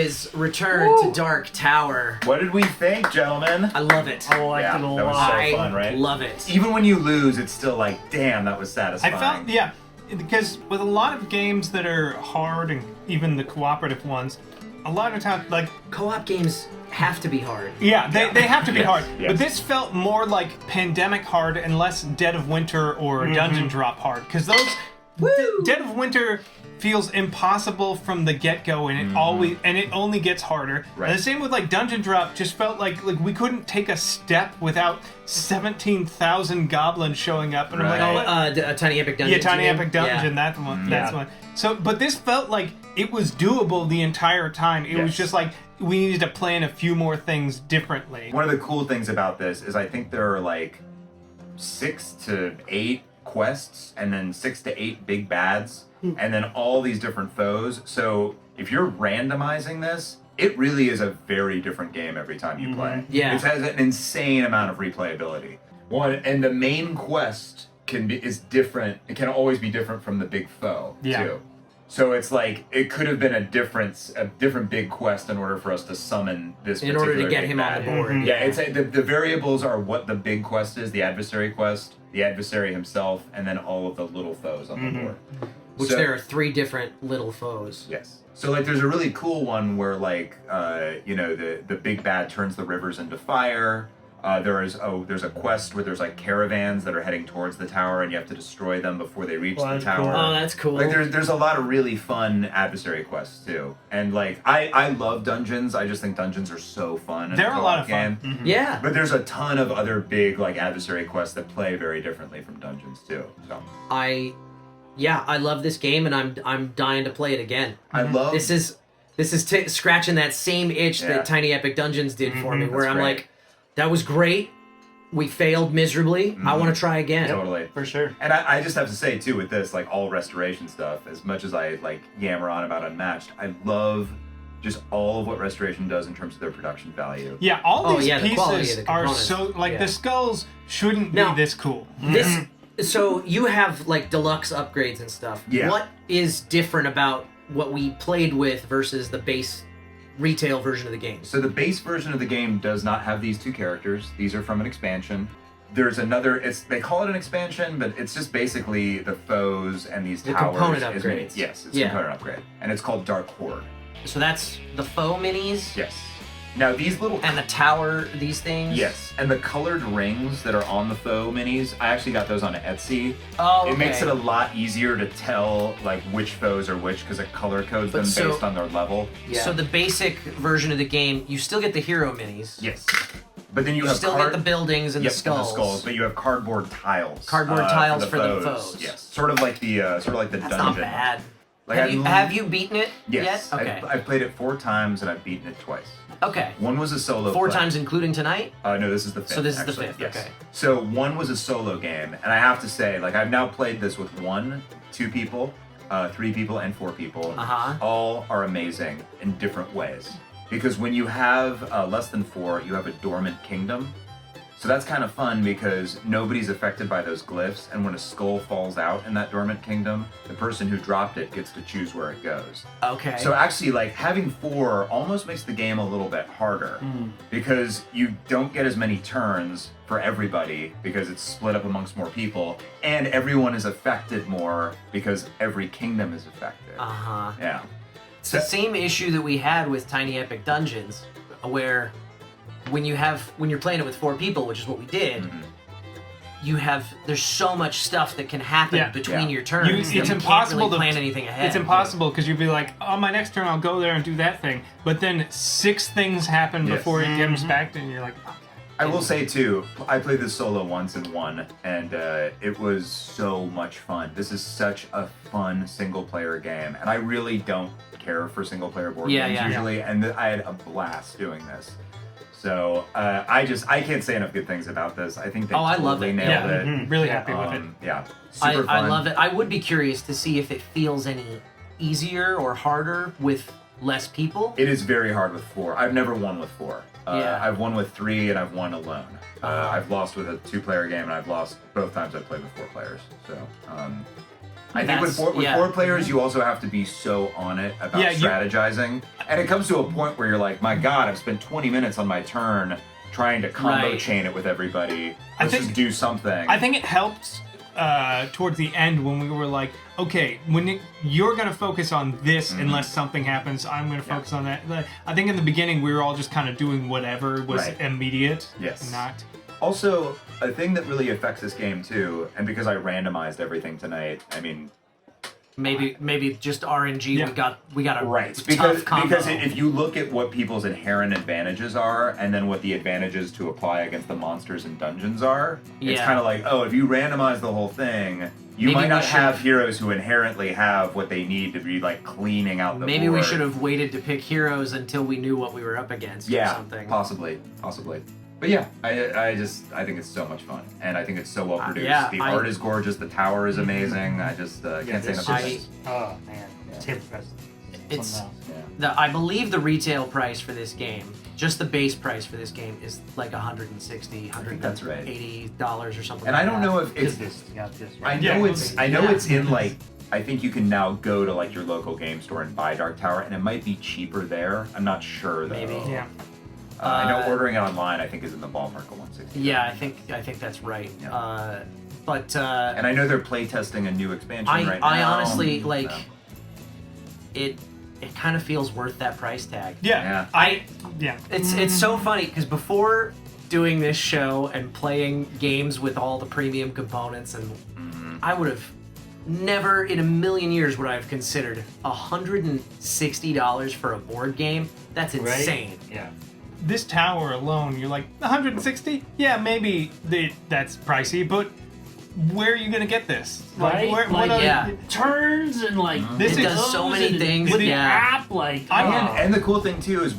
is Return to Dark Tower. What did we think, gentlemen? I love it. I liked it a lot. That was so fun, right? I love it. Even when you lose, it's still like, damn, that was satisfying. I felt, because with a lot of games that are hard, and even the cooperative ones, a lot of times, like... Co-op games have to be hard. Yeah, they have to be hard. yes. But this felt more like Pandemic hard and less Dead of Winter or Dungeon Drop hard. Because those... Dead of Winter feels impossible from the get-go, and it only gets harder. Right. And the same with like Dungeon Drop, just felt like we couldn't take a step without 17,000 goblins showing up, and I'm like, a Tiny Epic Dungeon. yeah, Tiny Epic Dungeon. Yeah. That's one. That's one. So, but this felt like it was doable the entire time. It was just like we needed to plan a few more things differently. One of the cool things about this is I think there are like 6 to 8 quests, and then 6 to 8 big bads, and then all these different foes. So if you're randomizing this, it really is a very different game every time you play. Yeah. It has an insane amount of replayability. And the main quest is different. It can always be different from the big foe too. So it's like it could have been a different big quest in order for us to summon this. In order to get him on the board. Yeah, it's the variables are what the big quest is, the adversary quest, the adversary himself, and then all of the little foes on the board. Which there are 3 different little foes. Yes. So like, there's a really cool one where like, the big bad turns the rivers into fire. There's a quest where there's like caravans that are heading towards the tower, and you have to destroy them before they reach the tower. Cool. Oh, that's cool. Like there's a lot of really fun adversary quests too, and like I love dungeons. I just think dungeons are so fun. They're a lot of fun. Yeah. But there's a ton of other big like adversary quests that play very differently from dungeons too. So I love this game, and I'm dying to play it again. I love this is scratching that same itch that Tiny Epic Dungeons did for me, where I'm like, that was great. We failed miserably. I want to try again. Totally. For sure. And I just have to say, too, with this, like, all restoration stuff, as much as I, like, yammer on about Unmatched, I love just all of what restoration does in terms of their production value. Yeah, all these the quality of pieces the are components. so... Like, the skulls shouldn't be this cool. So you have, like, deluxe upgrades and stuff. Yeah. What is different about what we played with versus the base retail version of the game? So the base version of the game does not have these 2 characters. These are from an expansion. There's another, they call it an expansion, but it's just basically the foes and these towers. Component upgrades. Yes, it's a component upgrade. And it's called Dark Horde. So that's the foe minis? Yes. Now these little... And the tower, these things? Yes, and the colored rings that are on the foe minis, I actually got those on Etsy. Oh, okay. It makes it a lot easier to tell like which foes are which because it color codes them based on their level. Yeah. So the basic version of the game, you still get the hero minis. Yes. But then you still get the buildings and the skulls. The skulls, but you have cardboard tiles. Cardboard tiles for the foes. Yes. Sort of like the That's dungeon. That's not bad. Like have you beaten it yet? Okay. I've played it 4 times and I've beaten it twice. Okay. One was a solo 4 play. times including tonight? No, this is the 5th. So this is actually. the 5th, yes. okay. So one was a solo game, and I have to say, like, I've now played this with 1, 2 people, 3 people, and 4 people. All are amazing in different ways. Because when you have less than 4, you have a dormant kingdom. So that's kind of fun because nobody's affected by those glyphs, and when a skull falls out in that dormant kingdom, the person who dropped it gets to choose where it goes. Okay. So actually, like, having 4 almost makes the game a little bit harder because you don't get as many turns for everybody because it's split up amongst more people, and everyone is affected more because every kingdom is affected. Yeah. It's the same issue that we had with Tiny Epic Dungeons, where when you're playing it with 4 people, which is what we did, there's so much stuff that can happen between your turns. It's impossible can't really to plan anything ahead. It's impossible because you'd be like, on my next turn I'll go there and do that thing, but then 6 things happen before it comes back, and you're like, okay. I will say too, I played this solo once and won, and it was so much fun. This is such a fun single-player game, and I really don't care for single-player board games usually, and I had a blast doing this. So I can't say enough good things about this. I think they totally nailed it. Really happy with it. Yeah, super fun. I love it. I would be curious to see if it feels any easier or harder with less people. It is very hard with 4. I've never won with 4. I've won with 3 and I've won alone. I've lost with a 2-player game and I've lost both times I've played with 4 players. So I think with four players, you also have to be so on it about strategizing. And it comes to a point where you're like, my God, I've spent 20 minutes on my turn trying to combo chain it with everybody. Let's just do something. I think it helped towards the end when we were like, okay, you're going to focus on this unless something happens, I'm going to focus on that. I think in the beginning we were all just kind of doing whatever was immediate. Yes. Not. Also, a thing that really affects this game too, and because I randomized everything tonight, I mean, maybe just RNG. We got a because tough combo. Because if you look at what people's inherent advantages are, and then what the advantages to apply against the monsters and dungeons are, it's kind of like, oh, if you randomize the whole thing, you might not have heroes who inherently have what they need to be like cleaning out the board. Maybe we should have waited to pick heroes until we knew what we were up against. Or something. Possibly. But yeah, I think it's so much fun, and I think it's so well produced. The art is gorgeous, the tower is amazing. I just can't say enough things. Oh man, table present. I believe the retail price for this game, just the base price for this game, is like $160, $180 or something. And I don't know if it's I know it's in like, I think you can now go to like your local game store and buy Dark Tower, and it might be cheaper there. I'm not sure though. Maybe. Yeah. I know ordering it online, I think, is in the ballpark of $160. Yeah, I think that's right. Yeah. But and I know they're playtesting a new expansion right now. I honestly like it. It kind of feels worth that price tag. Yeah. It's so funny because before doing this show and playing games with all the premium components, and I would have never in a million years would I have considered $160 for a board game. That's insane. Right? Yeah. This tower alone, you're like, 160? Yeah, maybe that's pricey, but where are you going to get this? Right? Turns and like... It does so many things. With the app, like... And the cool thing, too, is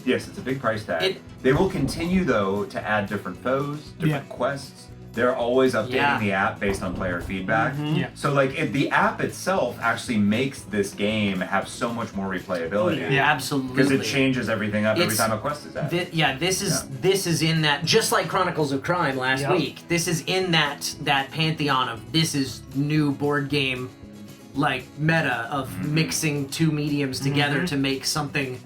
yes, it's a big price tag. They will continue, though, to add different foes, different quests. They're always updating the app based on player feedback. So, like, the app itself actually makes this game have so much more replayability. Yeah, absolutely. Because it changes everything up every time a quest is added. This is in that, just like Chronicles of Crime last week. This is in that pantheon of this is new board game, like meta of mixing two mediums together to make something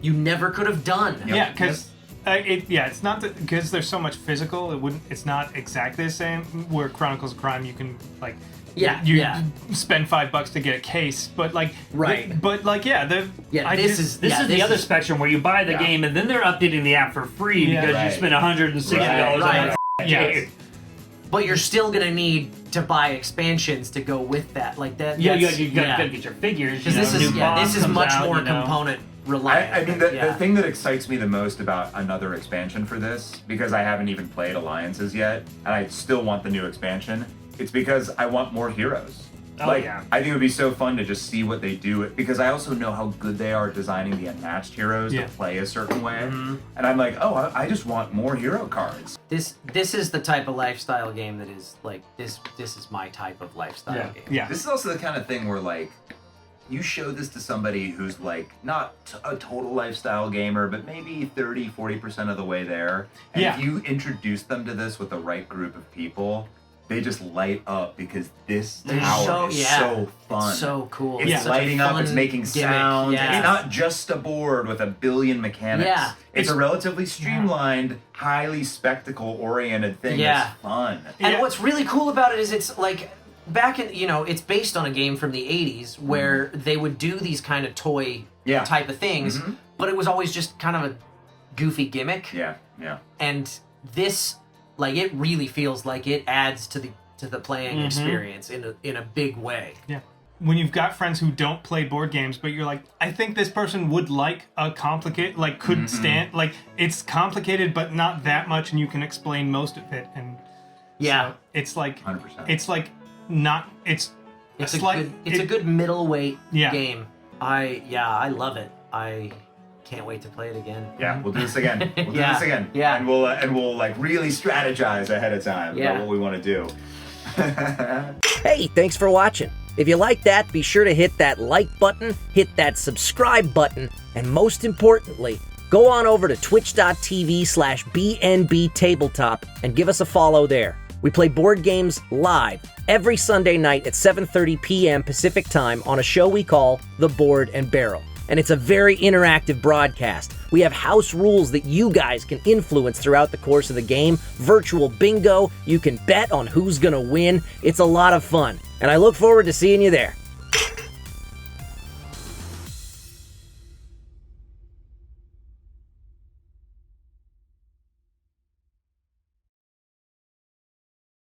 you never could have done. Yeah, because. It's not because there's so much physical. It's not exactly the same. Where Chronicles of Crime, you can like, you spend $5 to get a case, but like, this is the other spectrum where you buy the game and then they're updating the app for free because you spend $160 on it. But you're still gonna need to buy expansions to go with that. Like that. You gotta get your figures. Because this is much more component. I mean, the thing that excites me the most about another expansion for this, because I haven't even played Alliances yet, and I still want the new expansion, it's because I want more heroes. I think it would be so fun to just see what they do, because I also know how good they are designing the unmatched heroes to play a certain way, and I'm like, oh, I just want more hero cards. This is the type of lifestyle game that is like, this is my type of lifestyle game. Yeah. This is also the kind of thing where, like, you show this to somebody who's like not a total lifestyle gamer, but maybe 30-40% of the way there. And if you introduce them to this with the right group of people, they just light up because this tower is so fun. It's so cool. It's lighting up, it's making sound. Yeah. It's not just a board with a billion mechanics. Yeah. It's a relatively streamlined, highly spectacle-oriented thing that's fun. And what's really cool about it is it's like, back in, it's based on a game from the 80s where they would do these kind of toy type of things, but it was always just kind of a goofy gimmick. Yeah. And this, like, it really feels like it adds to the playing experience in a big way. Yeah. When you've got friends who don't play board games, but you're like, I think this person would like a complicated, like, couldn't stand, like, it's complicated, but not that much, and you can explain most of it. And so it's like, 100%. It's like, it's a good middleweight game. I love it. I can't wait to play it again. Yeah, we'll do this again. Yeah, and we'll like really strategize ahead of time about what we want to do. Hey, thanks for watching. If you like that, be sure to hit that like button, hit that subscribe button, and most importantly, go on over to twitch.tv/BnBTabletop and give us a follow there. We play board games live every Sunday night at 7:30 p.m. Pacific Time on a show we call The Board and Barrel. And it's a very interactive broadcast. We have house rules that you guys can influence throughout the course of the game, virtual bingo, you can bet on who's gonna win. It's a lot of fun, and I look forward to seeing you there.